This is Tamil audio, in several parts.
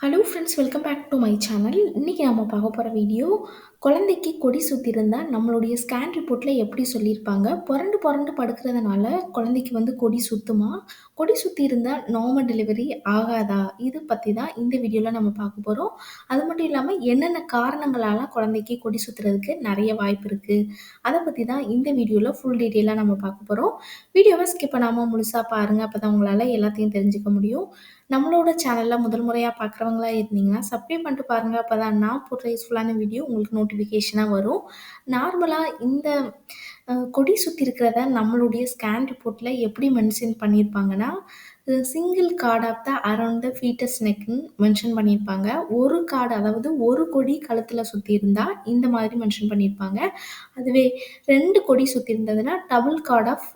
Hello friends, welcome back to my channel. இன்னைக்கு நம்ம பார்க்க போற வீடியோ, குழந்தைக்கு கொடி சுத்தியிருந்தா நம்மளுடைய ஸ்கேன் ரிப்போர்ட்ல எப்படி சொல்லியிருப்பாங்க? புரண்டு புரண்டு படுக்கிறதுனால குழந்தைக்கு கொடி சுத்துமா? கொடி சுத்தியிருந்தா நார்மல் டெலிவரி ஆகாதா? இது பத்தி தான் இந்த வீடியோல நம்ம பார்க்க போறோம். அது மட்டும் இல்லாம என்னென்ன காரணங்களால குழந்தைக்கு கொடி சுத்துறதுக்கு நெறைய வாய்ப்பு இருக்கு? அத பத்தி தான் இந்த வீடியோல ஃபுல் டீட்டெயிலா நம்ம பார்க்க போறோம். வீடியோவ ஸ்கிப் பண்ணாம முழுசா பாருங்க. அப்பதான் உங்களால எல்லாத்தையும் தெரிஞ்சுக்க முடியும். நம்மளோட சேனல்ல முதல் முறையா பார்க்குறவங்களா இருந்தீங்கன்னா, சப்ஸ்கிரைப் பண்ணிட்டு பாருங்க. அப்பதான் நான் போடுற யூஸ்ஃபுல்லான வீடியோ உங்களுக்கு நோட்டிஃபிகேஷனா வரும். நார்மலா இந்த கொடி சுத்தி இருக்கிறத நம்மளுடைய ஸ்கேன் ரிப்போர்ட்ல எப்படி மென்ஷன் பண்ணியிருப்பாங்கன்னா, single cord of the around the fetus நெக்ன்னு மென்ஷன் பண்ணியிருப்பாங்க. ஒரு கார்டு அதாவது ஒரு கொடி கழுத்துல சுத்தியிருந்தா இந்த மாதிரி மென்ஷன் பண்ணியிருப்பாங்க. அதுவே 2 கொடி சுத்தியிருந்ததுன்னா, double cord of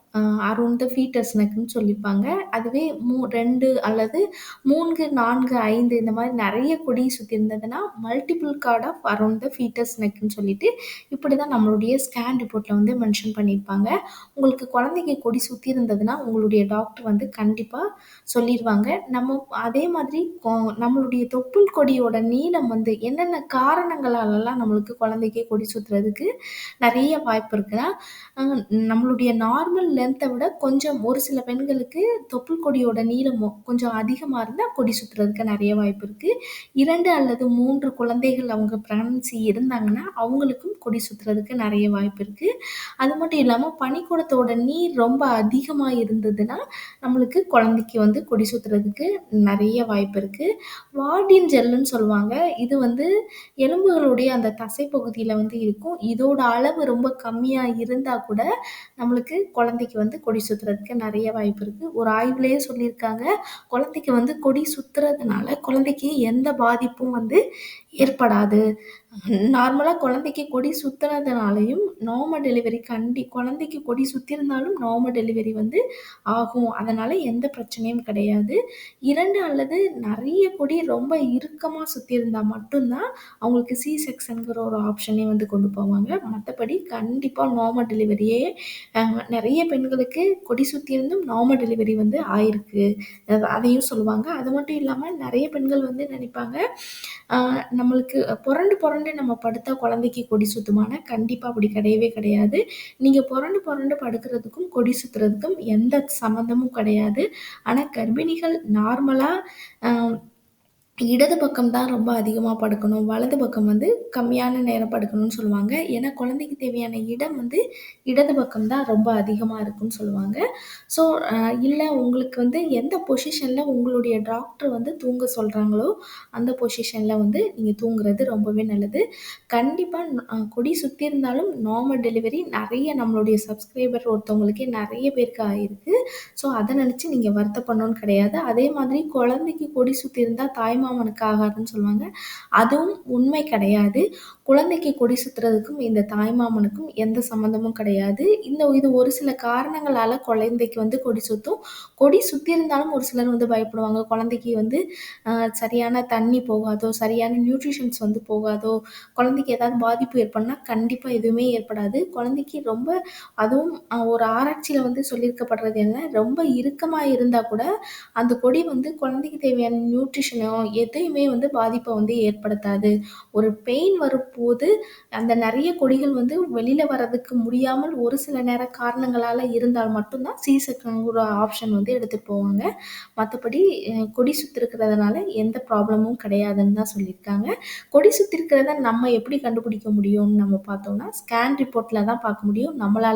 around the fetus நெக்ன்னு சொல்லியிருப்பாங்க. அதுவே 2 அல்லது 3, 4, 5 இந்த மாரி நெறைய கொடி சுத்தியிருந்ததுன்னா, multiple cord of around the fetus நெக்ன்னு சொல்லிட்டு, இப்படி தான் நம்மளுடைய ஸ்கேன் ரிப்போர்ட்ல மென்ஷன் பண்ணியிருப்பாங்க. உங்களுக்கு குழந்தைக்கு கொடி சுத்தி இருந்ததுன்னா, உங்களுடைய டாக்டர் கண்டிப்பா சொல்லிருவாங்க. நம்ம அதே மாதிரி நம்மளுடைய தொப்புள் கொடியோட நீளம் என்னென்ன காரணங்களாலலாம் நம்மளுக்கு குழந்தைக்கு கொடி சுத்துறதுக்கு நெறைய வாய்ப்பு இருக்குன்னா, அ நம்மளுடைய நார்மல் லென்த்த விட கொஞ்சம் ஒரு சில பெண்களுக்கு தொப்புள் கொடியோட நீளமும் கொஞ்சம் அதிகமா இருந்தா கொடி சுத்துறதுக்கு நெறைய வாய்ப்பு இருக்கு. 2 அல்லது 3 குழந்தைகள் அவங்க பிரெக்னன்சி இருந்தாங்கன்னா, அவங்களுக்கும் கொடி சுத்துறதுக்கு நெறைய வாய்ப்பு இருக்கு. அது மட்டும் இல்லாம பனிக்கூடத்தோட நீர் ரொம்ப அதிகமா இருந்ததுன்னா, நம்மளுக்கு குழந்தைக்கு கொடி சுத்துறதுக்கு நெறைய வாய்ப்பு இருக்கு. வார்டின் ஜெல்லுன்னு சொல்லுவாங்க. இது எலும்புகளுடைய அந்த தசை பகுதியில இருக்கும். இதோட அளவு ரொம்ப கம்மியா இருந்தா கூட, நம்மளுக்கு குழந்தைக்கு கொடி சுத்துறதுக்கு நெறைய வாய்ப்பு இருக்கு. ஒரு ஆய்விலேயே சொல்லியிருக்காங்க, குழந்தைக்கு கொடி சுத்துறதுனால குழந்தைக்கு எந்த பாதிப்பும் ஏற்படாது. நார்மலா குழந்தைக்கு கொடி சுத்துனதுனாலயும் நார்மல் டெலிவரி குழந்தைக்கு கொடி சுத்தியிருந்தாலும் நார்மல் டெலிவரி ஆகும். அதனால எந்த பிரச்சனையும் கிடையாது. 2 அல்லது நெறைய கொடி ரொம்ப இறுக்கமா சுத்தியிருந்தா மட்டும் தான் அவங்களுக்கு செக்ஷன்ங்கிற ஒரு ஆப்ஷனே கொண்டு போவாங்க. மத்தபடி கண்டிப்பா நார்மல் டெலிவரியே அ நெறைய பெண்களுக்கு கொடி சுத்தியிருந்தும் நார்மல் டெலிவரி ஆயிருக்கு. அதையும் சொல்லுவாங்க. அது மட்டும் இல்லாம நெறைய பெண்கள் நெனைப்பாங்க, அ நம்மளுக்கு புரண்டு புரண்டு நம்ம படுத்தா குழந்தைக்கு கொடி சுத்துமான்னா, கண்டிப்பா அப்படி கிடையவே கிடையாது. நீங்க புரண்டு புரண்டு படுக்கிறதுக்கும், கொடி சுத்துறதுக்கும் எந்த சம்மந்தமும் கிடையாது. ஆனா கர்ப்பிணிகள் நார்மலா அ இடது பக்கம் தான் ரொம்ப அதிகமா படுக்கணும். வலது பக்கம் கம்மியான நேரம் படுக்கணும்னு சொல்லுவாங்க. ஏன்னா, குழந்தைக்கு தேவையான இடம் இடது பக்கம் தான் ரொம்ப அதிகமா இருக்குன்னு சொல்லுவாங்க. ஸோ, அ இல்ல உங்களுக்கு எந்த பொசிஷன்ல உங்களுடைய டாக்டர் தூங்க சொல்றாங்களோ, அந்த பொசிஷன்ல நீங்க தூங்குறது ரொம்பவே நல்லது. கண்டிப்பா கொடி சுத்தி இருந்தாலும் நார்மல் டெலிவரி நெறைய நம்மளுடைய சப்ஸ்கிரைபர் ஒருத்தவங்களுக்கே நெறைய பேருக்கு ஆயிருக்கு. ஸோ, அத நெனச்சு நீங்க வருத்தப்படணும்னு கிடையாது. அதே மாதிரி குழந்தைக்கு கொடி சுத்தி இருந்தா தாய்மாமனுக்கு ஆகாதுன்னு சொல்லுவாங்க. அதுவும் உண்மை கிடையாது. குழந்தைக்கு கொடி சுத்துறதுக்கும், இந்த தாய்மாமனுக்கும் எந்த சம்மந்தமும் கிடையாது. இது ஒரு சில காரணங்களால குழந்தைக்கு கொடி சுத்தும். கொடி சுத்தி இருந்தாலும் ஒரு சிலர் பயப்படுவாங்க. குழந்தைக்கு அ சரியான தண்ணி போகாதோ, சரியான நியூட்ரிஷன்ஸ் போகாதோ, குழந்தைக்கு ஏதாவது பாதிப்பு ஏற்படும்னா, கண்டிப்பா எதுவுமே ஏற்படாது. குழந்தைக்கு ரொம்ப அதுவும் ஒரு ஆராய்ச்சியில சொல்லியிருக்கப்படுறது என்ன, ரொம்ப இறுக்கமா இருந்தா கூட, அந்த கொடி குழந்தைக்கு தேவையான நியூட்ரிஷனோ எதையுமே பாதிப்ப ஏற்படுத்தாது. ஒரு பெயின் வரும்போது, அந்த நெறைய கொடிகள் வெளில வரதுக்கு முடியாமல் ஒரு சில நேர காரணங்களால இருந்தால் மட்டும் தான் செக்ஷன்ங்கிற ஆப்ஷன் எடுத்துட்டு போவாங்க. மத்தபடி கொடி சுத்திருக்கிறதுனால எந்த ப்ராப்ளமும் கிடையாதுன்னு தான் சொல்லியிருக்காங்க. கொடி சுத்திருக்கிறத நம்ம எப்படி கண்டுபிடிக்க முடியும்னு நம்ம பார்த்தோம்னா, ஸ்கேன் ரிப்போர்ட்ல தான் பார்க்க முடியும். நம்மளால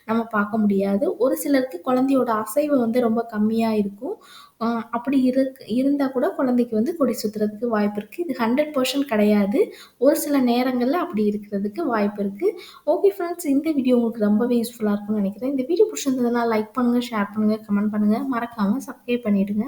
நம்ம பார்க்க முடியாது. ஒரு சிலருக்கு குழந்தையோட அசைவு ரொம்ப கம்மியா இருக்கும். அ அப்படி இருந்தா கூட குழந்தைக்கு கொடி சுத்துறதுக்கு வாய்ப்பு இருக்கு. இது 100% கிடையாது. ஒரு சில நேரங்கள்ல அப்படி இருக்கிறதுக்கு வாய்ப்பு இருக்கு. ஓகே ஃப்ரெண்ட்ஸ், இந்த வீடியோ உங்களுக்கு ரொம்பவே யூஸ்ஃபுல்லா இருக்கும்னு நெனைக்கிறேன். இந்த வீடியோ புடிச்சிருந்ததுனா லைக் பண்ணுங்க, ஷேர் பண்ணுங்க, கமெண்ட் பண்ணுங்க. மறக்காம சப்ஸ்கிரைப் பண்ணிடுங்க.